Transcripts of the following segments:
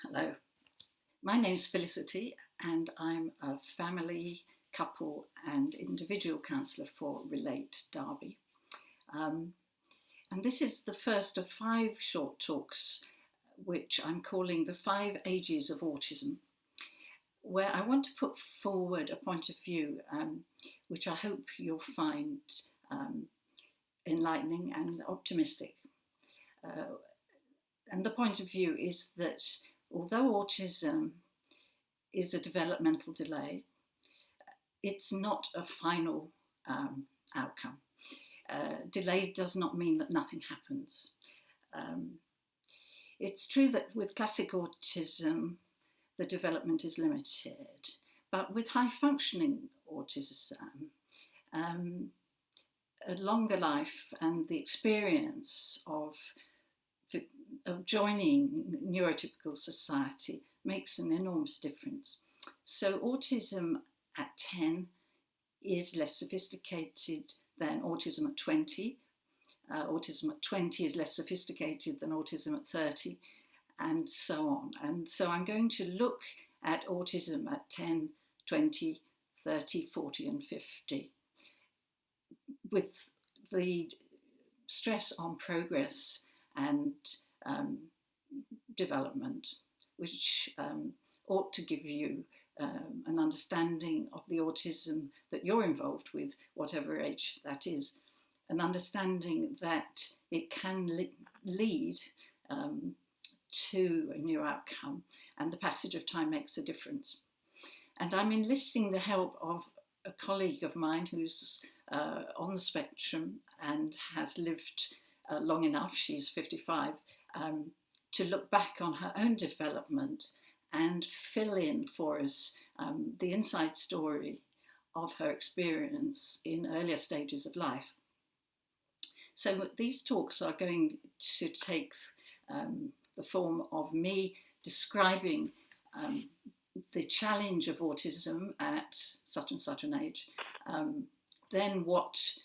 Hello, my name's Felicity and I'm a family, couple and individual counsellor for Relate Derby. And this is the first of 5 short talks which I'm calling the 5 Ages of Autism, where I want to put forward a point of view which I hope you'll find enlightening and optimistic. And the point of view is that although autism is a developmental delay, it's not a final outcome. Delay does not mean that nothing happens. It's true that with classic autism, the development is limited, but with high-functioning autism, a longer life and the experience of joining neurotypical society makes an enormous difference. So autism at 10 is less sophisticated than autism at 20. Autism at 20 is less sophisticated than autism at 30, and so on. And so I'm going to look at autism at 10, 20, 30, 40 and 50 with the stress on progress and development, which ought to give you an understanding of the autism that you're involved with, whatever age that is, an understanding that it can lead to a new outcome, and the passage of time makes a difference. And I'm enlisting the help of a colleague of mine who's on the spectrum and has lived long enough, she's 55, to look back on her own development and fill in for us the inside story of her experience in earlier stages of life. So these talks are going to take the form of me describing the challenge of autism at such and such an age, then what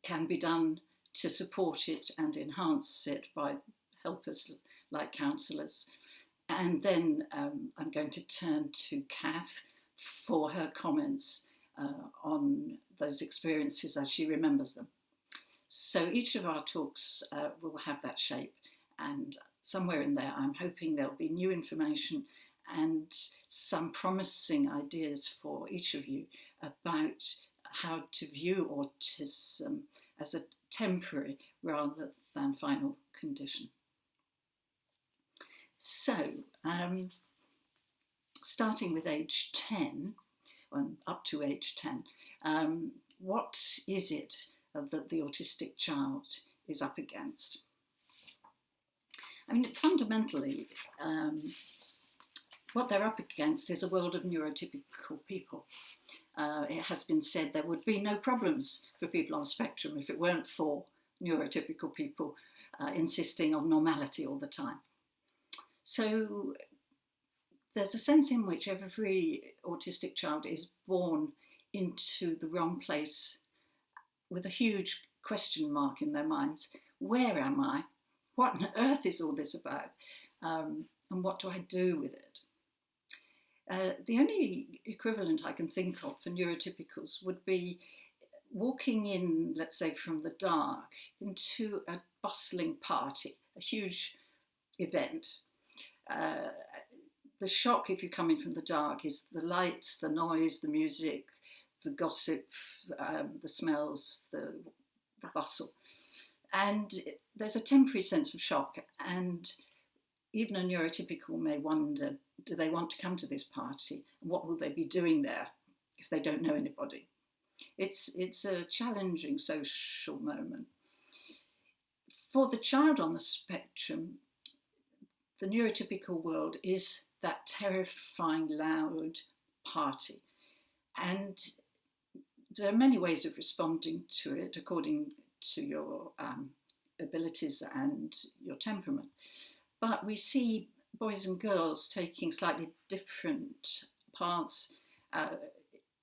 can be done to support it and enhance it by helpers like counsellors. And then I'm going to turn to Kath for her comments on those experiences as she remembers them. So each of our talks will have that shape, and somewhere in there I'm hoping there'll be new information and some promising ideas for each of you about how to view autism as a temporary rather than final condition. So, starting with age 10, up to age 10, what is it that the autistic child is up against? I mean, fundamentally, what they're up against is a world of neurotypical people. It has been said there would be no problems for people on the spectrum if it weren't for neurotypical people insisting on normality all the time. So there's a sense in which every autistic child is born into the wrong place with a huge question mark in their minds. Where am I? What on earth is all this about? And what do I do with it? The only equivalent I can think of for neurotypicals would be walking in, let's say, from the dark into a bustling party, a huge event. The shock, if you come in from the dark, is the lights, the noise, the music, the gossip, the smells, the bustle. And there's a temporary sense of shock, and even a neurotypical may wonder, do they want to come to this party? And what will they be doing there if they don't know anybody? It's a challenging social moment. For the child on the spectrum, the neurotypical world is that terrifying, loud party. And there are many ways of responding to it according to your abilities and your temperament. But we see boys and girls taking slightly different paths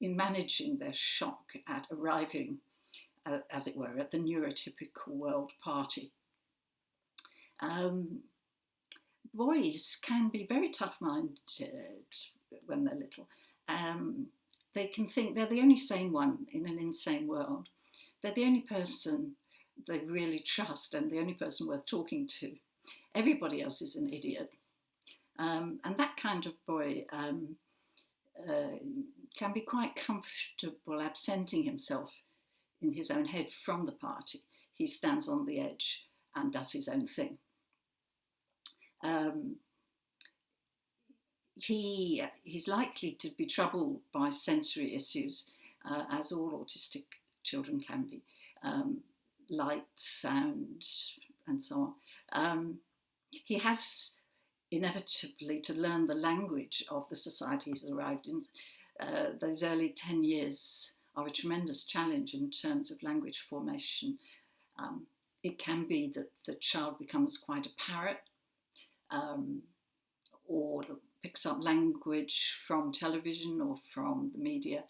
in managing their shock at arriving, as it were, at the neurotypical world party. boys can be very tough-minded when they're little. They can think they're the only sane one in an insane world. They're the only person they really trust and the only person worth talking to. Everybody else is an idiot. And that kind of boy can be quite comfortable absenting himself in his own head from the party. He stands on the edge and does his own thing. He's likely to be troubled by sensory issues, as all autistic children can be, light, sound, and so on. He has inevitably to learn the language of the society he's arrived in. Those early 10 years are a tremendous challenge in terms of language formation. It can be that the child becomes quite a parrot, or picks up language from television or from the media,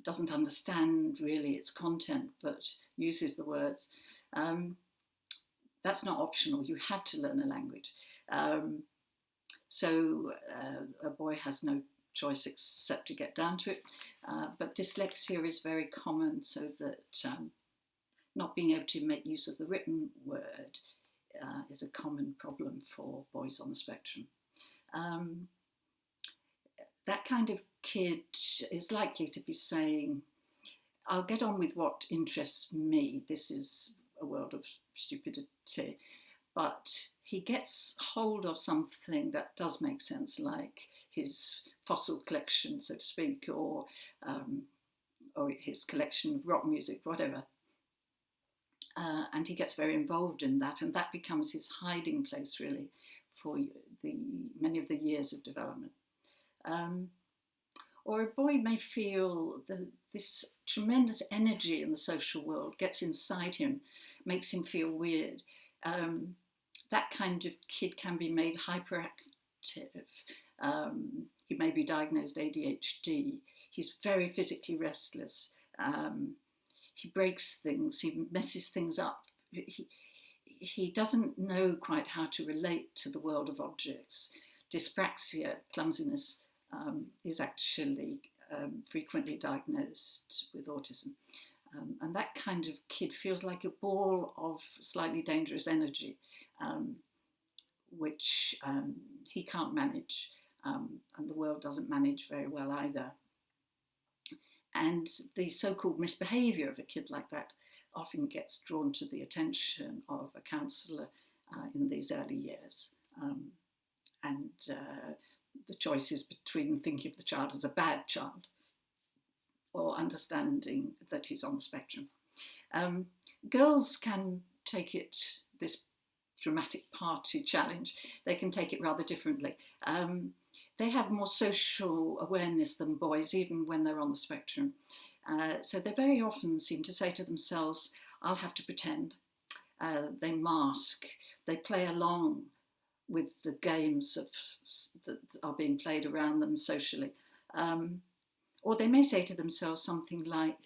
doesn't understand really its content, but uses the words. That's not optional. You have to learn a language. So a boy has no choice except to get down to it. But dyslexia is very common, so that not being able to make use of the written word is a common problem for boys on the spectrum. That kind of kid is likely to be saying, I'll get on with what interests me. This is a world of stupidity. But he gets hold of something that does make sense, like his fossil collection, so to speak, or his collection of rock music, whatever. And he gets very involved in that, and that becomes his hiding place, really, for many of the years of development. Or a boy may feel this tremendous energy in the social world gets inside him, makes him feel weird. That kind of kid can be made hyperactive. He may be diagnosed ADHD. He's very physically restless. He breaks things, he messes things up. He doesn't know quite how to relate to the world of objects. Dyspraxia, clumsiness, is actually frequently diagnosed with autism. And that kind of kid feels like a ball of slightly dangerous energy, which he can't manage, and the world doesn't manage very well either. And the so-called misbehaviour of a kid like that often gets drawn to the attention of a counsellor in these early years. And the choice is between thinking of the child as a bad child or understanding that he's on the spectrum. Girls can take it, this dramatic party challenge, they can take it rather differently. They have more social awareness than boys, even when they're on the spectrum. So they very often seem to say to themselves, I'll have to pretend. They mask, they play along with the games that are being played around them socially. Or they may say to themselves something like,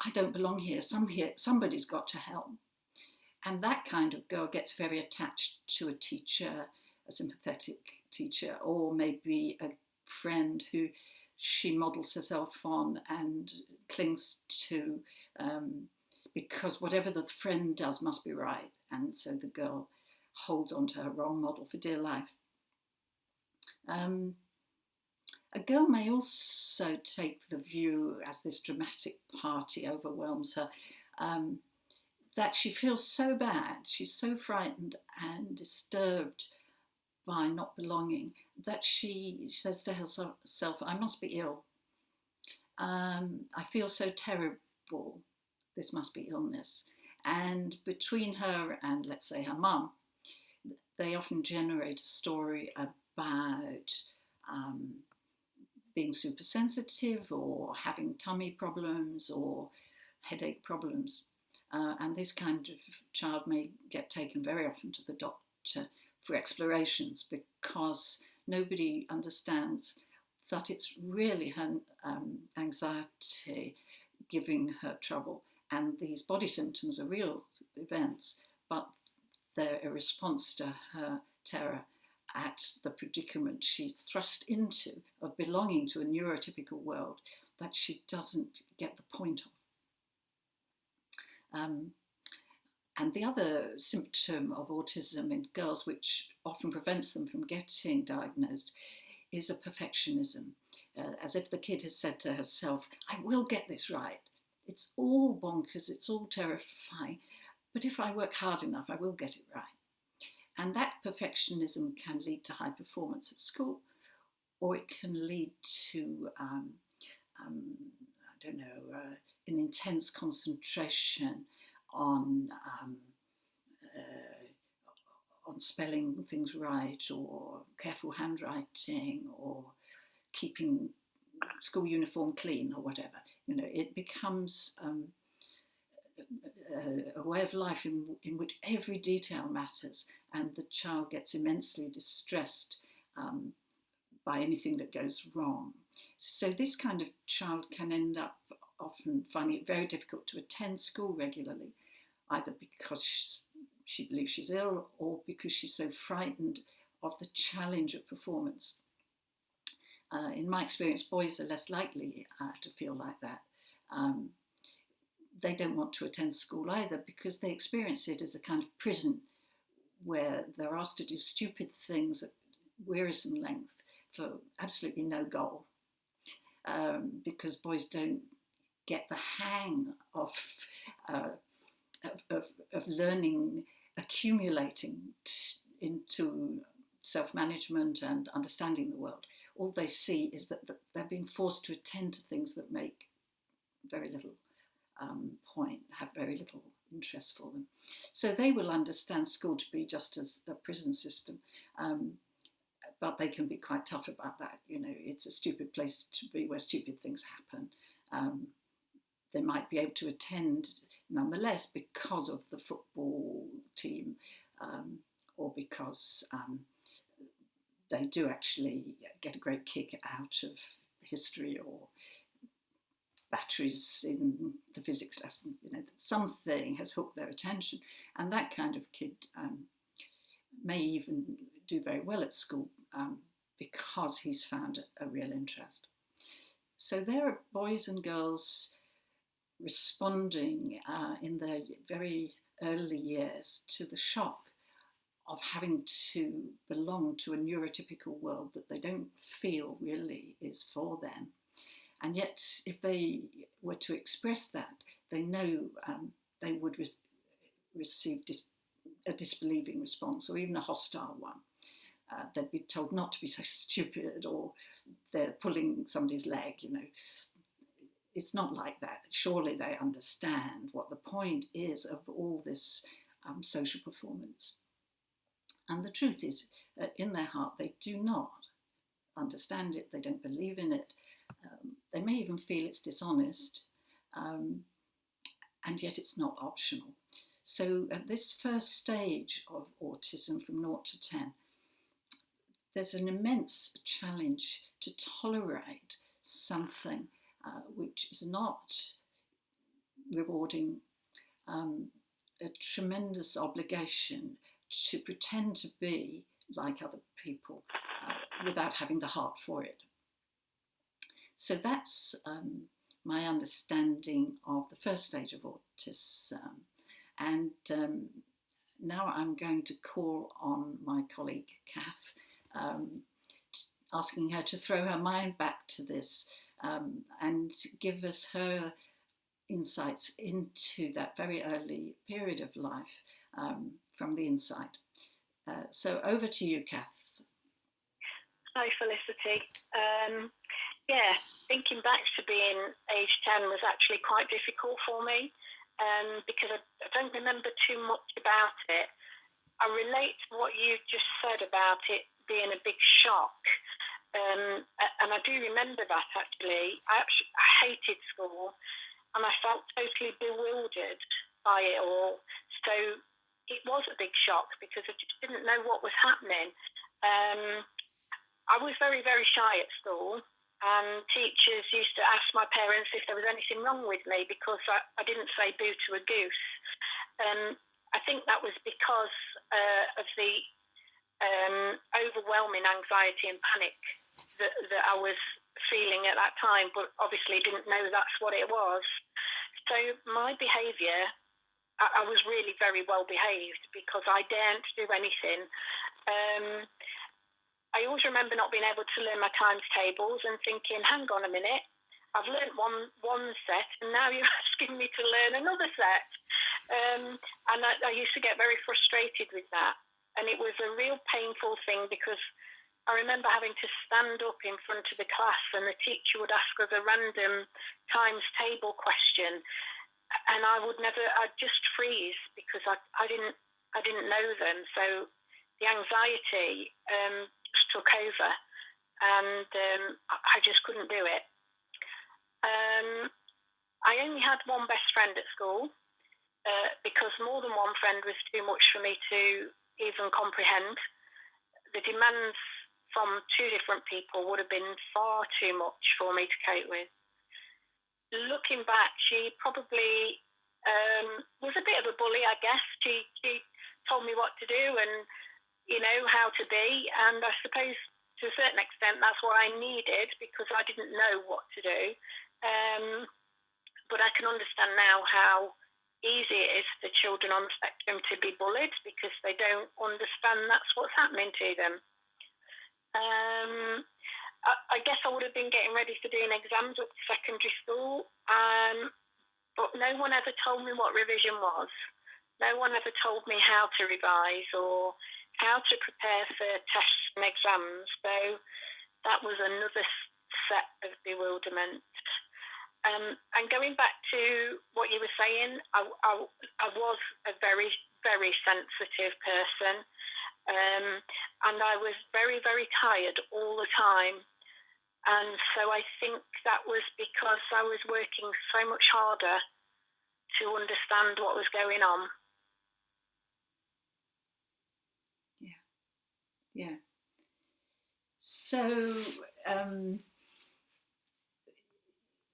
I don't belong here, somebody's got to help. And that kind of girl gets very attached to a teacher, a sympathetic teacher, or maybe a friend who she models herself on and clings to, because whatever the friend does must be right. And so the girl holds on to her role model for dear life. A girl may also take the view, as this dramatic party overwhelms her, that she feels so bad, she's so frightened and disturbed by not belonging, that she says to herself, I must be ill. I feel so terrible, this must be illness. And between her and, let's say, her mum, they often generate a story about being super sensitive or having tummy problems or headache problems. And this kind of child may get taken very often to the doctor for explorations, because nobody understands that it's really her anxiety giving her trouble. And these body symptoms are real events, but they're a response to her terror at the predicament she's thrust into of belonging to a neurotypical world that she doesn't get the point of. And the other symptom of autism in girls, which often prevents them from getting diagnosed, is a perfectionism, as if the kid has said to herself, I will get this right. It's all bonkers, it's all terrifying, but if I work hard enough, I will get it right. And that perfectionism can lead to high performance at school, or it can lead to, an intense concentration on spelling things right, or careful handwriting, or keeping school uniform clean, or whatever. It becomes a way of life in which every detail matters, and the child gets immensely distressed by anything that goes wrong. So this kind of child can end up often finding it very difficult to attend school regularly, either because she believes she's ill or because she's so frightened of the challenge of performance. In my experience, boys are less likely to feel like that. They don't want to attend school either because they experience it as a kind of prison where they're asked to do stupid things at wearisome length for absolutely no goal, because boys don't get the hang of learning, accumulating into self-management and understanding the world. All they see is that they're being forced to attend to things that make very little point, have very little interest for them. So they will understand school to be just as a prison system, but they can be quite tough about that. It's a stupid place to be where stupid things happen. They might be able to attend nonetheless because of the football team, or because they do actually get a great kick out of history or batteries in the physics lesson. Something has hooked their attention, and that kind of kid may even do very well at school because he's found a real interest. So there are boys and girls responding in their very early years to the shock of having to belong to a neurotypical world that they don't feel really is for them. And yet, if they were to express that, they know they would receive a disbelieving response, or even a hostile one. They'd be told not to be so stupid, or they're pulling somebody's leg, It's not like that. Surely they understand what the point is of all this social performance. And the truth is, in their heart, they do not understand it. They don't believe in it. They may even feel it's dishonest, and yet it's not optional. So at this first stage of autism, from 0 to 10, there's an immense challenge to tolerate something which is not rewarding, a tremendous obligation to pretend to be like other people without having the heart for it. So that's my understanding of the first stage of autism. And now I'm going to call on my colleague Kath, asking her to throw her mind back to this and give us her insights into that very early period of life from the inside. So over to you, Kath. Hi, Felicity. Thinking back to being age 10 was actually quite difficult for me because I don't remember too much about it. I relate to what you just said about it being a big shock. And I do remember that, actually. I hated school, and I felt totally bewildered by it all. So it was a big shock because I just didn't know what was happening. I was very, very shy at school, and teachers used to ask my parents if there was anything wrong with me because I didn't say boo to a goose. I think that was because of the overwhelming anxiety and panic that I was feeling at that time, but obviously didn't know that's what it was. So my behaviour, I was really very well behaved because I daren't do anything. I always remember not being able to learn my times tables and thinking, hang on a minute, I've learned one set and now you're asking me to learn another set. And I used to get very frustrated with that. And it was a real painful thing because I remember having to stand up in front of the class and the teacher would ask us a random times table question. And I'd just freeze because I didn't know them. So the anxiety just took over and I just couldn't do it. I only had one best friend at school because more than one friend was too much for me to even comprehend. The demands from two different people would have been far too much for me to cope with. Looking back, she probably was a bit of a bully, I guess. She told me what to do and, how to be. And I suppose to a certain extent that's what I needed because I didn't know what to do. But I can understand now how easy it is for children on the spectrum to be bullied because they don't understand that's what's happening to them. I guess I would have been getting ready for doing exams up to secondary school, but no one ever told me what revision was. No one ever told me how to revise or how to prepare for tests and exams. So that was another set of bewilderment. And going back to what you were saying, I was a very, very sensitive person. And I was very, very tired all the time. And so I think that was because I was working so much harder to understand what was going on. Yeah. So,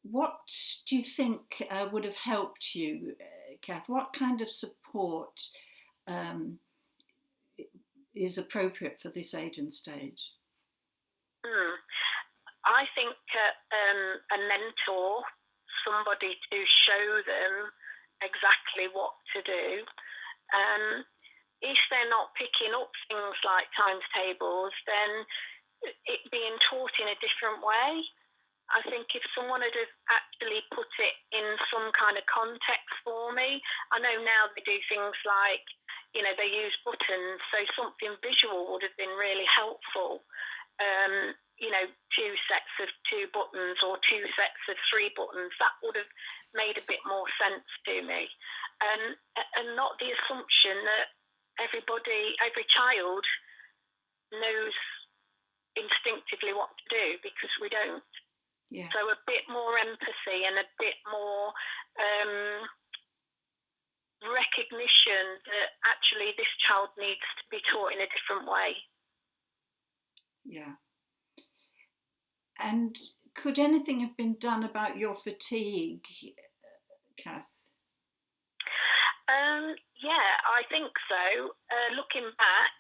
what do you think would have helped you, Kath? What kind of support is appropriate for this age and stage? I think a mentor, somebody to show them exactly what to do. If they're not picking up things like times tables, then it being taught in a different way. I think if someone had actually put it in some kind of context for me, I know now they do things like, they use buttons, so something visual would have been really helpful. Two sets of two buttons or two sets of three buttons, that would have made a bit more sense to me. And not the assumption that every child knows instinctively what to do, because we don't. Yeah. So a bit more empathy and a bit more recognition that actually this child needs to be taught in a different way. Yeah. And could anything have been done about your fatigue, Kath? Yeah, I think so. Looking back,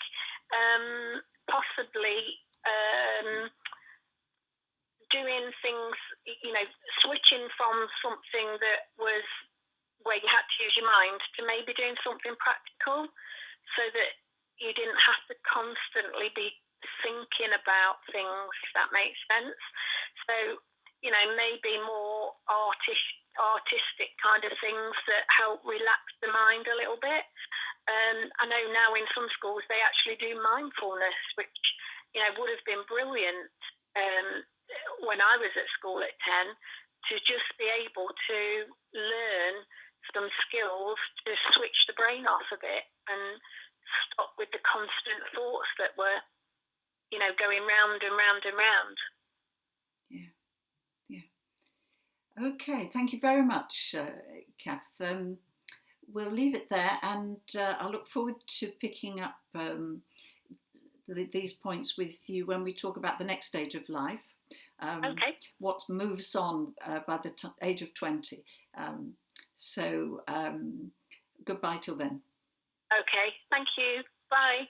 possibly doing things, switching from something that was where you had to use your mind to maybe doing something practical so that you didn't have to constantly be thinking about things, if that makes sense. So, maybe more artistic kind of things that help relax the mind a little bit. I know now in some schools they actually do mindfulness, which, would have been brilliant when I was at school at 10, to just be able to learn some skills to switch the brain off a bit and stop with the constant thoughts that were, going round and round and round. Yeah. Okay, thank you very much, Kath. We'll leave it there, and I look forward to picking up these points with you when we talk about the next stage of life. Okay. What moves on by the age of 20. So goodbye till then. Okay, thank you. Bye.